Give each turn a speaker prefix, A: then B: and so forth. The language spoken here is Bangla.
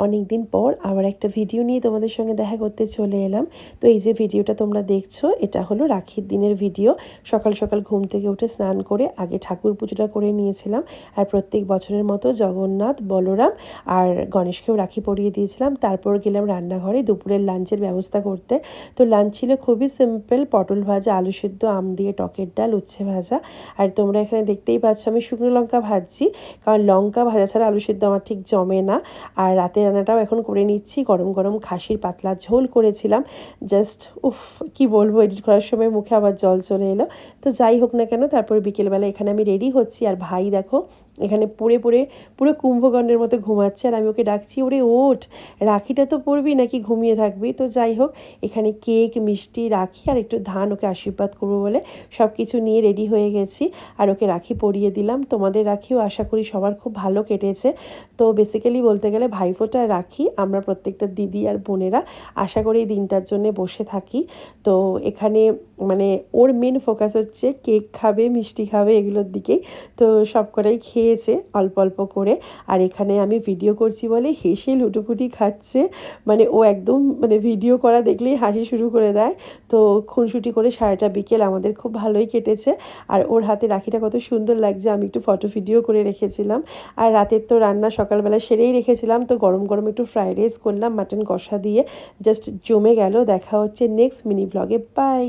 A: অনেক দিন পর আবার একটা ভিডিও নিয়ে তোমাদের সঙ্গে দেখা করতে চলে এলাম। তো এই যে ভিডিওটা তোমরা দেখছো এটা হলো রাখির দিনের ভিডিও। সকাল সকাল ঘুম থেকে উঠে স্নান করে আগে ঠাকুর পুজোটা করে নিয়েছিলাম। আর প্রত্যেক বছরের মতো জগন্নাথ, বলরাম আর গণেশকেও রাখি পরিয়ে দিয়েছিলাম। তারপর গেলাম রান্নাঘরে দুপুরের লাঞ্চের ব্যবস্থা করতে। তো লাঞ্চ ছিল খুবই সিম্পল, পটল ভাজা, আলু সেদ্ধ, আম দিয়ে টকের ডাল, উচ্ছে ভাজা। আর তোমরা এখানে দেখতেই পাচ্ছ আমি শুকনো লঙ্কা ভাজছি, কারণ লঙ্কা ভাজা ছাড়া আলু সেদ্ধ আমার ঠিক জমে না। আর রাতের রান্নাটাও এখন করে নিচ্ছি। গরম গরম খাসির পাতলা ঝোল করেছিলাম। জাস্ট উফ, কি বলবো, এডিট করার সময় মুখে আবার জল চলে এলো। তো যাই হোক না কেন, তারপর বিকেলবেলা এখানে আমি রেডি হচ্ছি। আর ভাই দেখো এখানে পড়ে পড়ে পুরো কুম্ভকর্ণের মতো ঘুমাচ্ছে। আর আমি ওকে ডাকছি, ওরে ওঠ, রাখিটা তো পরবি নাকি ঘুমিয়ে থাকবি। তো যাই হোক, এখানে কেক, মিষ্টি, রাখি আর একটু ধান ওকে আশীর্বাদ করবো বলে সব কিছু নিয়ে রেডি হয়ে গেছি। আর ওকে রাখি পরিয়ে দিলাম। তোমাদের রাখিও আশা করি সবার খুব ভালো কেটেছে। তো বেসিক্যালি বলতে গেলে ভাইফোঁটা রাখি আমরা প্রত্যেকটা দিদি আর বোনেরা আশা করি এই দিনটার জন্য বসে থাকি। তো এখানে মানে ওর মেন ফোকাস হচ্ছে কেক খাবে, মিষ্টি খাবে, এগুলোর দিকেই। তো সব কটাই খেয়েছে অল্প অল্প করে। আর এখানে আমি ভিডিও করছি বলে হেসে লুটোপুটি খাচ্ছে। মানে ও একদম মানে ভিডিও করা দেখলেই হাসি শুরু করে দেয়। তো খুনসুটি করে সারাটা বিকেল আমাদের খুব ভালোই কেটেছে। আর ওর হাতে রাখিটা কত সুন্দর লাগছে, আমি একটু ফটো ভিডিও করে রেখেছিলাম। আর রাতের তো রান্না সকালবেলা সেরেই রেখেছিলাম। তো গরম গরম একটু ফ্রাইড রাইস করলাম মাটন কষা দিয়ে। জাস্ট জমে গেল। দেখা হচ্ছে নেক্সট মিনি ব্লগে। বাই।